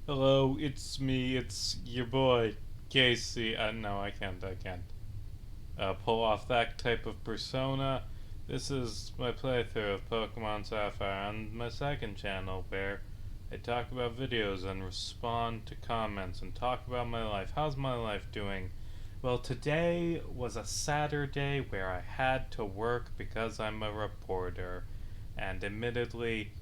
Hello, it's me, it's your boy, Casey. No, I can't pull off that type of persona. This is my playthrough of Pokemon Sapphire on my second channel where I talk about videos and respond to comments and talk about my life. How's my life doing? Well, today was a Saturday where I had to work because I'm a reporter. And admittedly,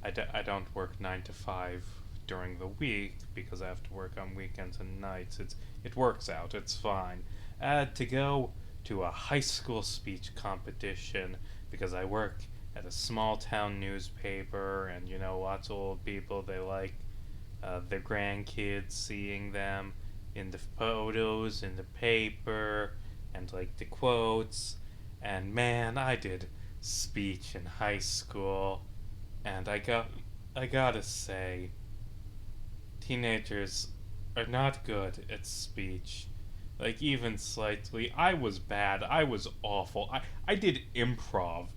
I don't work 9 to 5 during the week because I have to work on weekends and nights. It works out. It's fine. I had to go to a high school speech competition because I work at a small town newspaper, and lots of old people, they like their grandkids seeing them in the photos in the paper and like the quotes. And man, I did speech in high school, and I gotta say, teenagers are not good at speech. Like, even slightly. I was bad. I was awful. I did improv,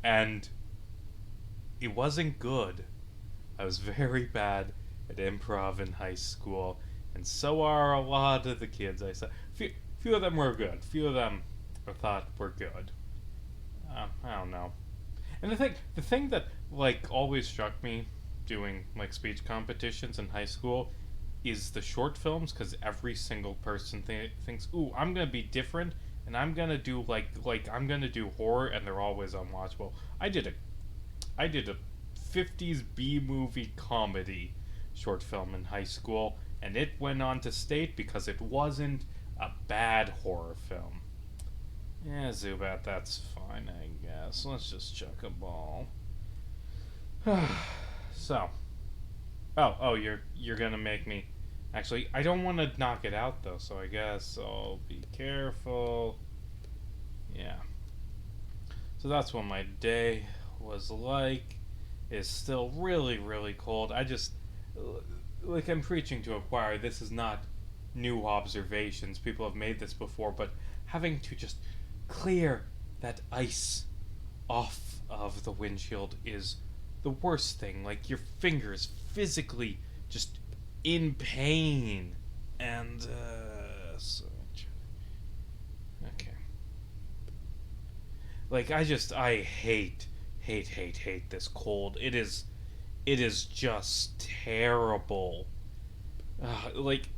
and it wasn't good. I was very bad at improv in high school, and so are a lot of the kids I saw. Few of them were good. Few of them I thought were good. I don't know. And the thing that like always struck me doing like speech competitions in high school is the short films, because every single person thinks, "Ooh, I'm gonna be different, and I'm gonna do like I'm gonna do horror," and they're always unwatchable. I did a I did a 50s B movie comedy short film in high school, and it went on to state because it wasn't a bad horror film. Yeah, Zubat, that's fine, I guess. Let's just chuck a ball. So, you're gonna make me. Actually, I don't want to knock it out though, so I guess I'll be careful. Yeah. So that's what my day was like. It's still really, really cold. Like I'm preaching to a choir. This is not new observations. People have made this before, but having to just clear that ice off of the windshield is the worst thing. Like, your fingers physically just in pain. And, okay. Like, I hate this cold. It is just terrible. Like,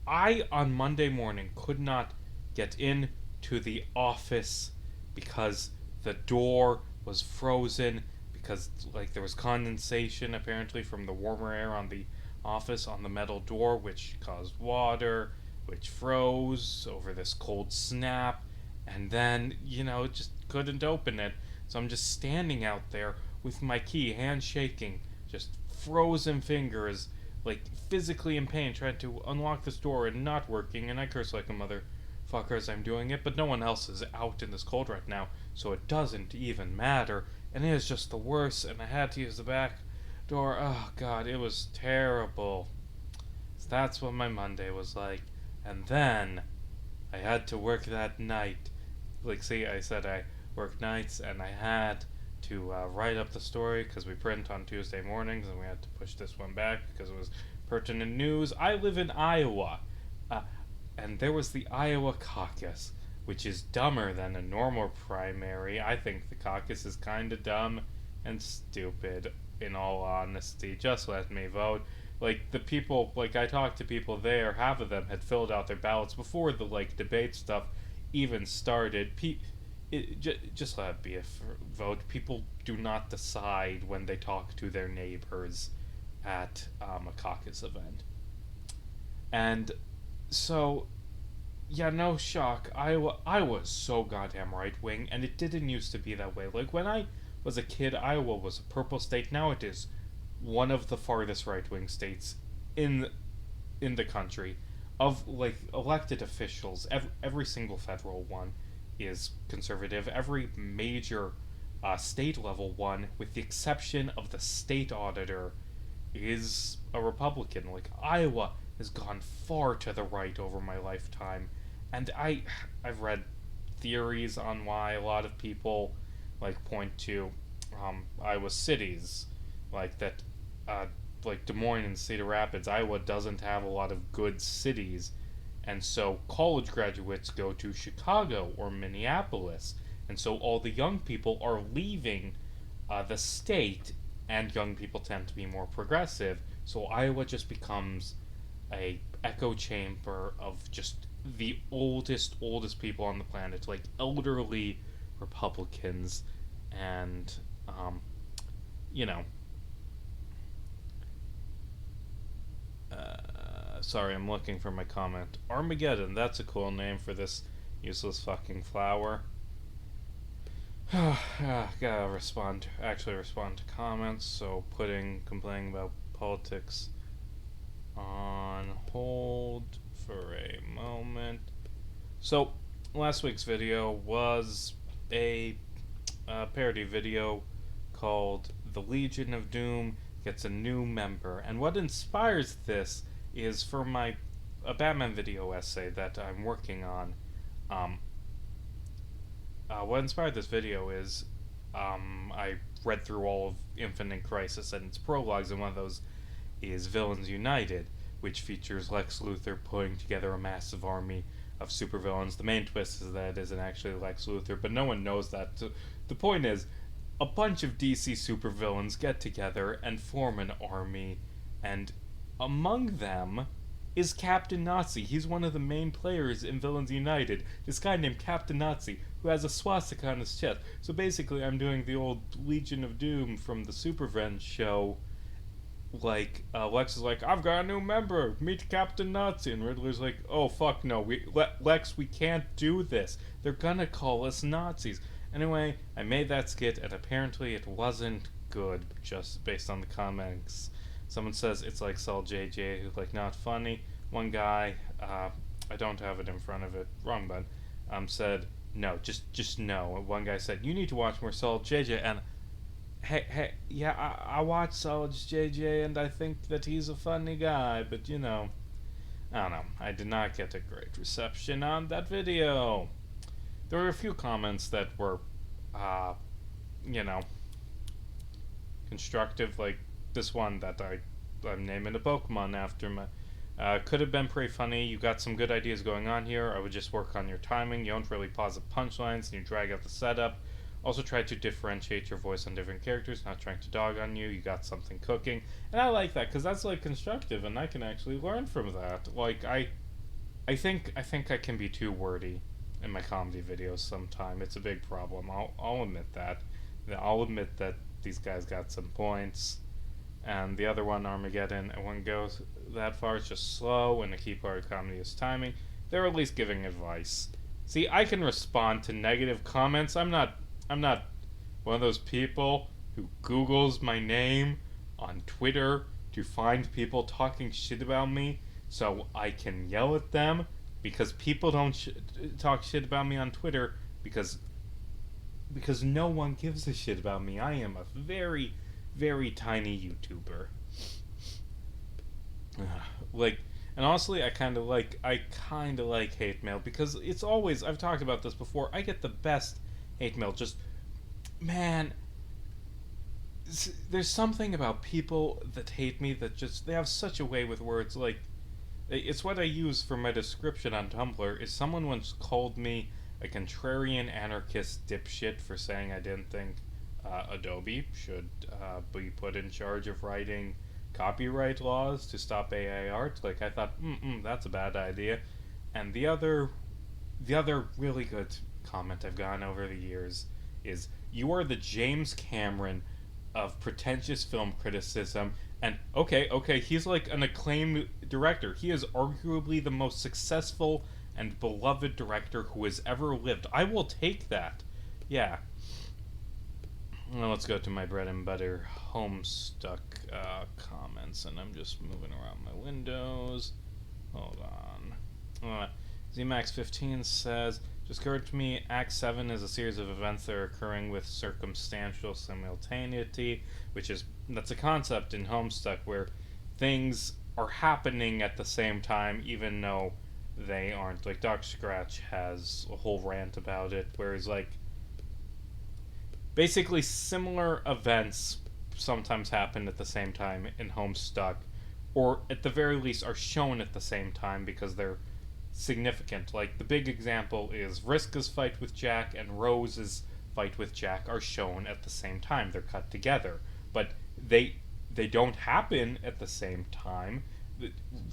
I, on Monday morning, could not get in to the office because the door was frozen, because like there was condensation apparently from the warmer air on the office on the metal door, which caused water, which froze over this cold snap, and then just couldn't open it. So I'm just standing out there with my key, hand shaking, just frozen fingers, like physically in pain, trying to unlock this door and not working, and I curse like a motherfucker as I'm doing it, but no one else is out in this cold right now, so it doesn't even matter, and it is just the worst, and I had to use the back door. Oh god, it was terrible. So that's what my Monday was like. And then I had to work that night. Like, see, I said I work nights, and I had to write up the story because we print on Tuesday mornings, and we had to push this one back because it was pertinent news. I live in Iowa, uh, and there was the Iowa caucus, which is dumber than a normal primary. I think the caucus is kind of dumb and stupid, in all honesty. Just let me vote. Like, the people, like, I talked to people there, half of them had filled out their ballots before the, like, debate stuff even started. Just let it be a vote. People do not decide when they talk to their neighbors at a caucus event. And so, yeah, no shock. I was so goddamn right wing, and it didn't used to be that way. Like, when I was a kid, Iowa was a purple state. Now it is one of the farthest right wing states in in the country. Of like elected officials, every single federal one is conservative. Every major state level one, with the exception of the state auditor, is a Republican. Like, Iowa has gone far to the right over my lifetime, and I've read theories on why a lot of people like point to Iowa cities, like that. like Des Moines and Cedar Rapids, Iowa doesn't have a lot of good cities, and so college graduates go to Chicago or Minneapolis, and so all the young people are leaving the state, and young people tend to be more progressive. So Iowa just becomes a echo chamber of just the oldest people on the planet, like elderly Republicans, and um, you know, sorry, I'm looking for my comment. Armageddon, that's a cool name for this useless fucking flower. Gotta actually respond to comments, so putting complaining about politics on hold for a moment. So, last week's video was a parody video called The Legion of Doom Gets a New Member. And what inspires this is for a Batman video essay that I'm working on. What inspired this video is I read through all of Infinite Crisis and its prologues, and one of those is Villains United, which features Lex Luthor putting together a massive army of supervillains. The main twist is that it isn't actually Lex Luthor, but no one knows that. So the point is, a bunch of DC supervillains get together and form an army, and among them is Captain Nazi. He's one of the main players in Villains United. This guy named Captain Nazi, who has a swastika on his chest. So basically, I'm doing the old Legion of Doom from the Supervillains show. Like, Lex is like, I've got a new member, meet Captain Nazi. And Riddler's like, oh, fuck no, Lex, we can't do this. They're gonna call us Nazis. Anyway, I made that skit, and apparently it wasn't good, just based on the comments. Someone says it's like Saul JJ, who's like, not funny. One guy, I don't have it in front of it, wrong button, said, no, just no. One guy said, you need to watch more Saul JJ, and hey, yeah, I watch Saul JJ, and I think that he's a funny guy, but I don't know. I did not get a great reception on that video. There were a few comments that were, constructive, like this one that I'm naming a Pokemon after my. Could have been pretty funny. You got some good ideas going on here. I would just work on your timing. You don't really pause the punchlines, and you drag out the setup. Also try to differentiate your voice on different characters, not trying to dog on you. You got something cooking. And I like that, because that's, like, constructive, and I can actually learn from that. Like, I think I can be too wordy in my comedy videos sometime. It's a big problem. I'll admit that. I'll admit that these guys got some points. And the other one, Armageddon, I wouldn't go that far. It's just slow, and the key part of comedy is timing. They're at least giving advice. See, I can respond to negative comments. I'm not one of those people who Googles my name on Twitter to find people talking shit about me so I can yell at them, because people don't talk shit about me on Twitter because no one gives a shit about me. I am a very, very tiny YouTuber. And honestly, I kind of like hate mail, because it's always, I've talked about this before, I get the best hate mail. Just, man, there's something about people that hate me that just, they have such a way with words. Like, it's what I use for my description on Tumblr. Is someone once called me a contrarian anarchist dipshit for saying I didn't think Adobe should be put in charge of writing copyright laws to stop AI art. Like, I thought, that's a bad idea. And the other really good comment I've gotten over the years is, you are the James Cameron of pretentious film criticism. And okay, he's like an acclaimed director. He is arguably the most successful and beloved director who has ever lived. I will take that. Yeah. Well, let's go to my bread and butter Homestuck comments, and I'm just moving around my windows. Hold on. ZMax15 says, just occurred to me, Act 7 is a series of events that are occurring with circumstantial simultaneity, that's a concept in Homestuck where things are happening at the same time, even though they aren't. Like, Doc Scratch has a whole rant about it, whereas, like, basically similar events sometimes happen at the same time in Homestuck, or at the very least are shown at the same time because they're significant. Like the big example is Vriska's fight with Jack and Rose's fight with Jack are shown at the same time. They're cut together, but they don't happen at the same time.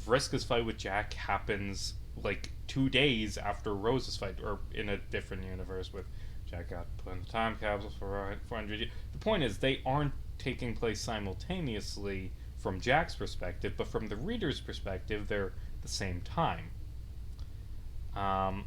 Vriska's fight with Jack happens like 2 days after Rose's fight, or in a different universe with Jack got put in the time capsule for 400 years. The point is, they aren't taking place simultaneously from Jack's perspective, but from the reader's perspective, they're the same time. Um,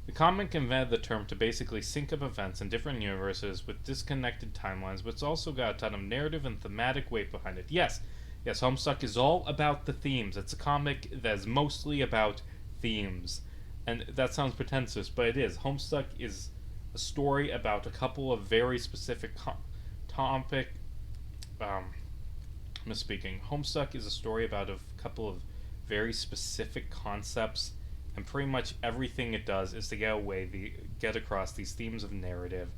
the comic invented the term to basically sync up events in different universes with disconnected timelines, but it's also got a ton of narrative and thematic weight behind it. Yes, Homestuck is all about the themes. It's a comic that is mostly about themes. And that sounds pretentious, but it is. Homestuck is a story about a couple of very specific topic. Misspeaking. Homestuck is a story about a couple of very specific concepts, and pretty much everything it does is to get across these themes of narrative.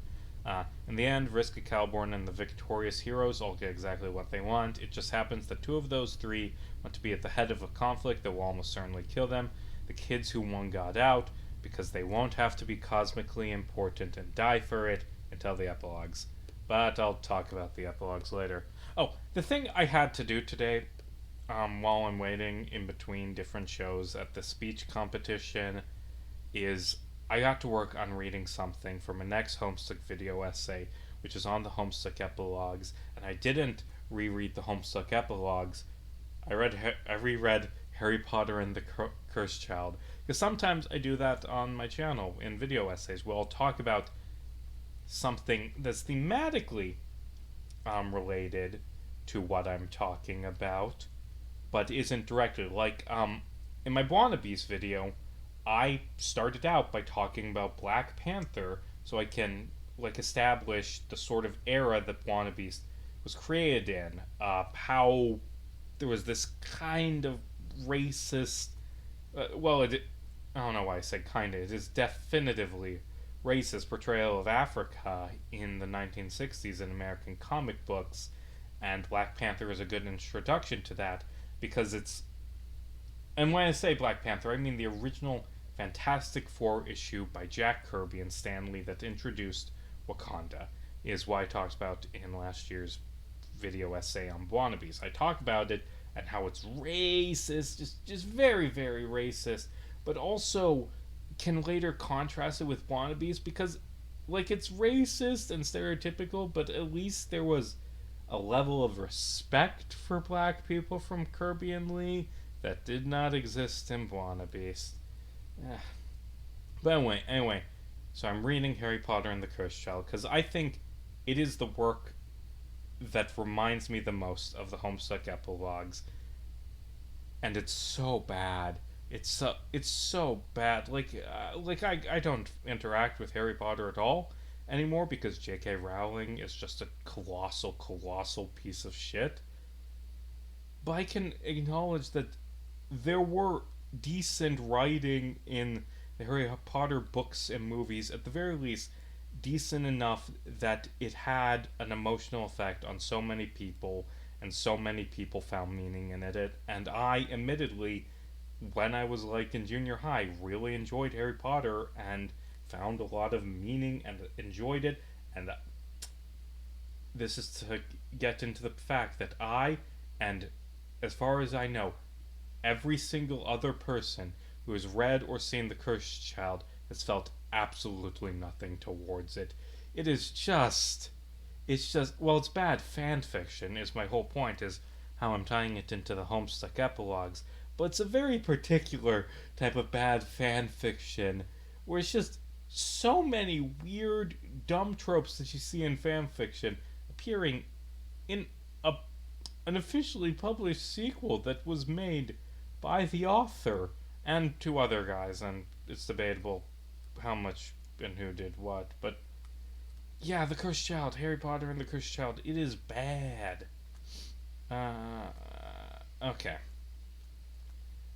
In the end, Vriska, Calborn, and the victorious heroes all get exactly what they want. It just happens that two of those three want to be at the head of a conflict that will almost certainly kill them. The kids who won got out because they won't have to be cosmically important and die for it until the epilogues. But I'll talk about the epilogues later. Oh, the thing I had to do today, while I'm waiting in between different shows at the speech competition, is I got to work on reading something for my next Homestuck video essay, which is on the Homestuck epilogues, and I didn't reread the Homestuck epilogues. I reread Harry Potter and the Cursed Child, because sometimes I do that on my channel in video essays, where I'll talk about something that's thematically related to what I'm talking about, but isn't directly. Like, in my Wannabes video, I started out by talking about Black Panther, so I can establish the sort of era that Wannabes was created in. How there was this kind of racist. I don't know why I said kind of. It is definitively racist portrayal of Africa in the 1960s in American comic books, and Black Panther is a good introduction to that because it's. And when I say Black Panther, I mean the original Fantastic Four issue by Jack Kirby and Stan Lee that introduced Wakanda, is what I talked about in last year's video essay on Wannabes. I talk about it and how it's racist, just very, very racist, but also can later contrast it with Wannabes because, it's racist and stereotypical, but at least there was a level of respect for black people from Kirby and Lee that did not exist in Wannabes. But anyway, so I'm reading Harry Potter and the Cursed Child because I think it is the work that reminds me the most of the Homestuck epilogues, and it's so bad. It's so bad. I don't interact with Harry Potter at all anymore because J.K. Rowling is just a colossal piece of shit. But I can acknowledge that there were decent writing in the Harry Potter books and movies, at the very least, decent enough that it had an emotional effect on so many people, and so many people found meaning in it. And I, admittedly, when I was in junior high, really enjoyed Harry Potter and found a lot of meaning and enjoyed it. And this is to get into the fact that I, and as far as I know, every single other person who has read or seen The Cursed Child has felt absolutely nothing towards it. It's bad fan fiction, is my whole point, is how I'm tying it into the Homestuck epilogues, but it's a very particular type of bad fan fiction, where it's just so many weird, dumb tropes that you see in fan fiction appearing in an officially published sequel that was made by the author and two other guys, and it's debatable how much and who did what, but yeah, The Cursed Child, Harry Potter and the Cursed Child, it is bad. Okay.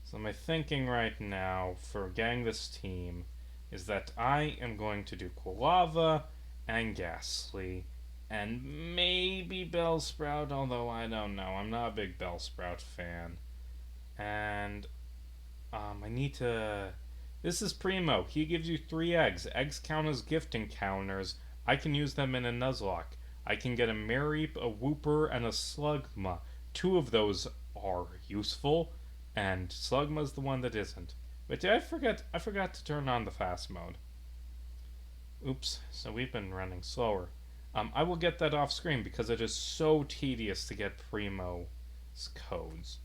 So my thinking right now for getting this team is that I am going to do Quilava and Ghastly, and maybe Bellsprout, although I don't know. I'm not a big Bellsprout fan. And I need to. This is Primo. He gives you 3 eggs. Eggs count as gift encounters. I can use them in a Nuzlocke. I can get a Mareep, a Wooper, and a Slugma. 2 of those are useful, and Slugma's the one that isn't. But did I forget? I forgot to turn on the fast mode. Oops. So we've been running slower. I will get that off screen because it is so tedious to get Primo's codes.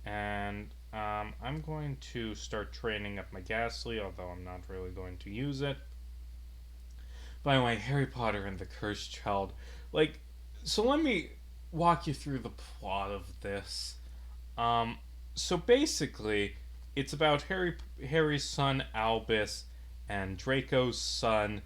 And I'm going to start training up my Ghastly, although I'm not really going to use it. By the way, Harry Potter and the Cursed Child. Like, so let me walk you through the plot of this. Um, so basically, it's about Harry's son Albus and Draco's son.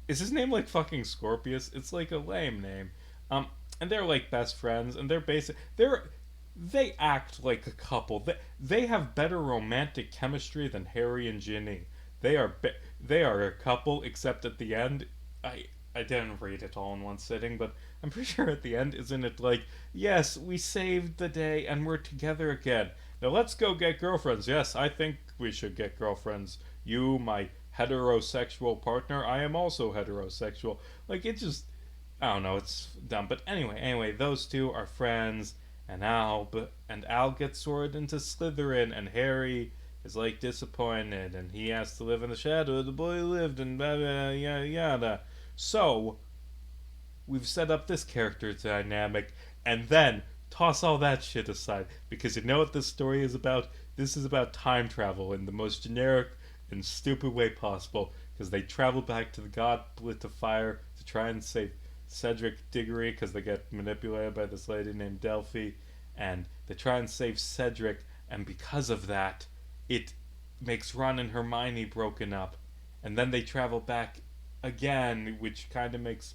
Is his name like fucking Scorpius? It's like a lame name. Um, and they're like best friends, and they act like a couple. They have better romantic chemistry than Harry and Ginny. They are they are a couple, except at the end, I didn't read it all in one sitting, but I'm pretty sure at the end, isn't it like, yes, we saved the day and we're together again. Now let's go get girlfriends. Yes, I think we should get girlfriends. You, my heterosexual partner, I am also heterosexual. Like it just, I don't know, it's dumb. But anyway, those two are friends, and Al gets sorted into Slytherin, and Harry is like disappointed, and he has to live in the shadow of the boy who lived, and blah blah yada yada. So we've set up this character dynamic, and then toss all that shit aside because you know what this story is about. This is about time travel in the most generic and stupid way possible because they travel back to the Goblet of Fire to try and save Cedric Diggory because they get manipulated by this lady named Delphi, and they try and save Cedric, and because of that, it makes Ron and Hermione broken up, and then they travel back again, which kind of makes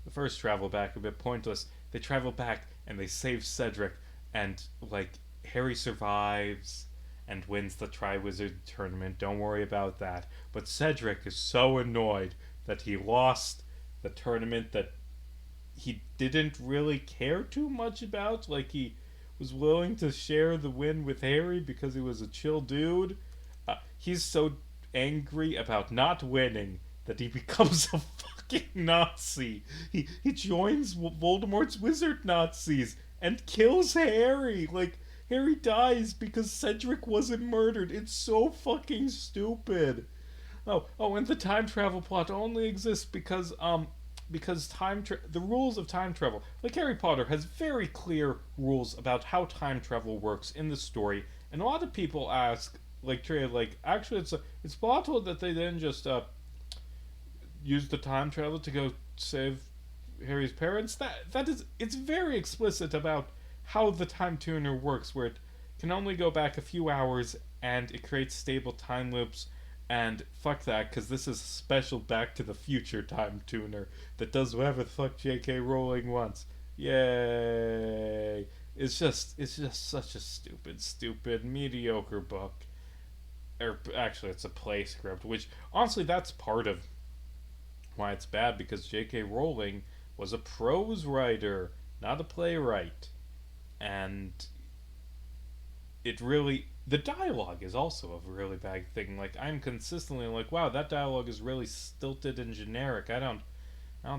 the first travel back a bit pointless. They travel back and they save Cedric, and like Harry survives and wins the Triwizard Tournament. Don't worry about that. But Cedric is so annoyed that he lost the tournament that he didn't really care too much about. Like he was willing to share the win with Harry because he was a chill dude. He's so angry about not winning that he becomes a fucking Nazi. He joins Voldemort's wizard Nazis and kills Harry. Like Harry dies because Cedric wasn't murdered. It's so fucking stupid. And the time travel plot only exists because the rules of time travel. Like Harry Potter has very clear rules about how time travel works in the story, and a lot of people ask like Trey like actually it's plausible that they didn't just use the time travel to go save Harry's parents. That is it's very explicit about how the time tuner works, where it can only go back a few hours and it creates stable time loops. And fuck that, because this is a special Back to the Future time tuner that does whatever the fuck J.K. Rowling wants. Yay! It's just such a stupid, mediocre book. Or actually, it's a play script, which honestly, that's part of why it's bad, because J.K. Rowling was a prose writer, not a playwright. And it really the dialogue is also a really bad thing. Like I'm consistently like, wow, that dialogue is really stilted and generic. I don't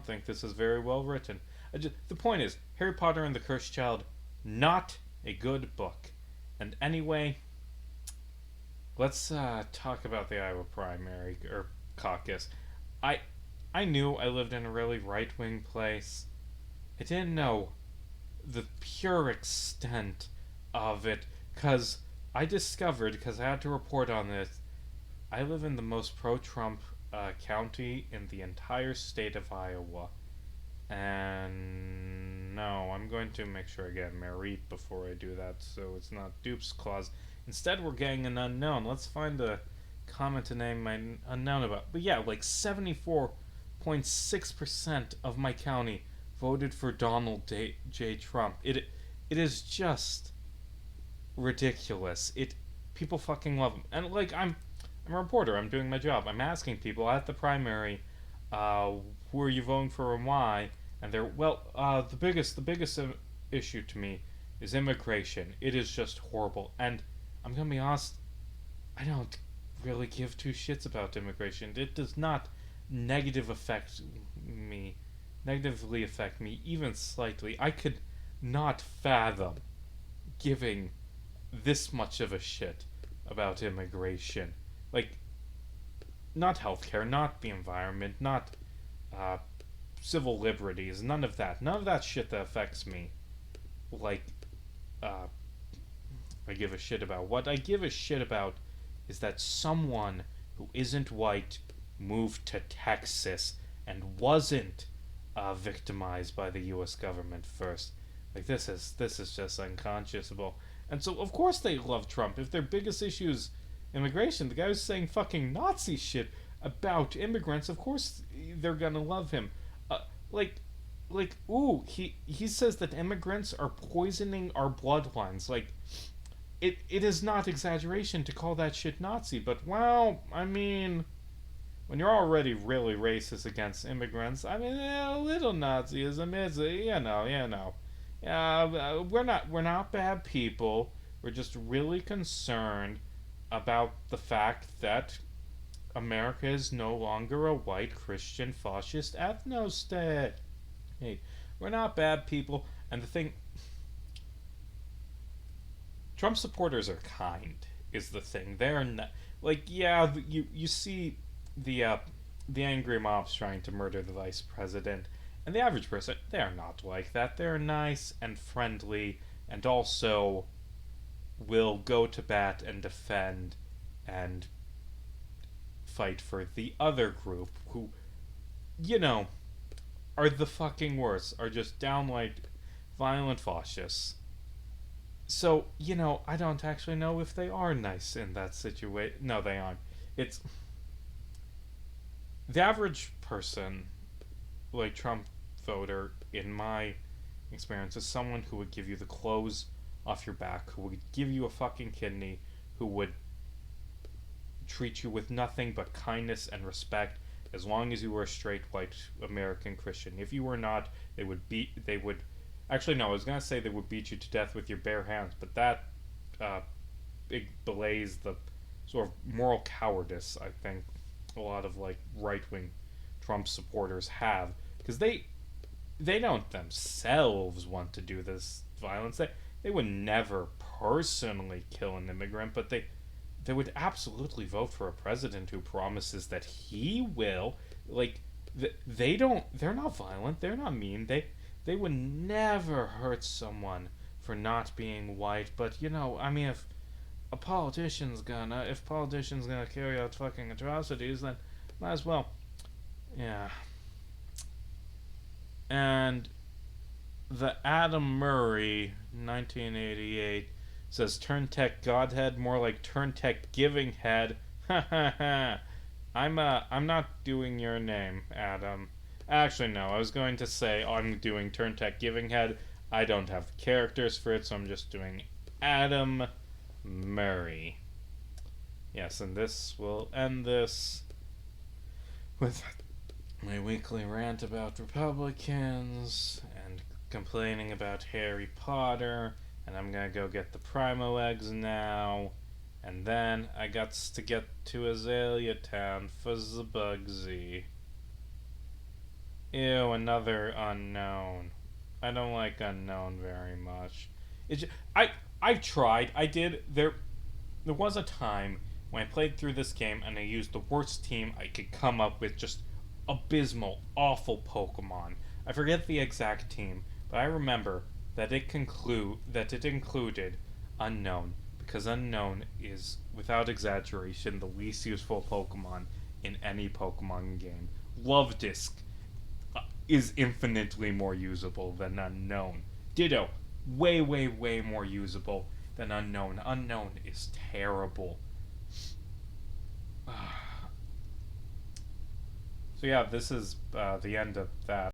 think this is very well written. The point is, Harry Potter and the Cursed Child, not a good book. And anyway, let's talk about the Iowa primary or caucus. I I knew I lived in a really right wing place. I didn't know the pure extent of it, because I discovered, because I had to report on this, I live in the most pro Trump county in the entire state of Iowa. And no, I'm going to make sure I get Merit before I do that so it's not dupes clause. Instead, we're getting an unknown. Let's find a comment to name my unknown about. But yeah, like 74.6% of my county voted for Donald J. Trump. It is just ridiculous. People fucking love him. And like I'm a reporter. I'm doing my job. I'm asking people at the primary, who are you voting for and why? and the biggest issue to me is immigration. It is just horrible, and I'm gonna be honest, I don't really give two shits about immigration. It does not negative affect me, negatively affect me even slightly. I could not fathom giving this much of a shit about immigration. Like, not healthcare, not the environment, not uh, civil liberties, none of that. None of that shit that affects me. Like, uh, I give a shit about. What I give a shit about is that someone who isn't white moved to Texas and wasn't victimized by the U.S. government first. Like, this is just unconscionable. And so of course they love Trump. If their biggest issue is immigration, the guy who's saying fucking Nazi shit about immigrants, of course they're gonna love him. Uh, like, ooh, he says that immigrants are poisoning our bloodlines. Like, it is not exaggeration to call that shit Nazi, but well, I mean, when you're already really racist against immigrants, I mean, a little Nazism is, yeah, we're not bad people. We're just really concerned about the fact that America is no longer a white Christian fascist ethno state. Hey, we're not bad people, and the thing, Trump supporters are kind. Is the thing. They're not like, yeah. You see the uh, the angry mobs trying to murder the vice president, and the average person, they're not like that. They're nice and friendly, and also will go to bat and defend and fight for the other group who, you know, are the fucking worst. Are just downright violent fascists. So, I don't actually know if they are nice in that situation. No, they aren't. It's the average person, like Trump voter, in my experience, is someone who would give you the clothes off your back, who would give you a fucking kidney, who would treat you with nothing but kindness and respect as long as you were a straight white American Christian. If you were not, they would actually, no, I was gonna say they would beat you to death with your bare hands, but that uh, it belays the sort of moral cowardice I think a lot of like right wing Trump supporters have, because they don't themselves want to do this violence. They would never personally kill an immigrant, but they would absolutely vote for a president who promises that he will. Like, they don't. They're not violent. They're not mean. They would never hurt someone for not being white. But I mean, if politicians gonna carry out fucking atrocities, then might as well. Yeah. And the Adam Murray, 1988, says turn tech godhead, more like turn tech giving head. Ha ha ha. I'm not doing your name, Adam. Actually, no. I was going to say I'm doing turn tech giving head. I don't have the characters for it, so I'm just doing Adam Murray. Yes, and this will end this with my weekly rant about Republicans and complaining about Harry Potter. And I'm gonna go get the Primo eggs now. And then I got to get to Azalea Town for the Bugsy. Ew, another unknown. I don't like unknown very much. It's just, I've tried. I did. There was a time when I played through this game and I used the worst team I could come up with, just abysmal, awful Pokemon. I forget the exact team, but I remember that it included Unknown, because Unknown is, without exaggeration, the least useful Pokemon in any Pokemon game. Love Disc is infinitely more usable than Unknown. Ditto, way, way, way more usable than Unknown. Unknown is terrible. So yeah, this is the end of that.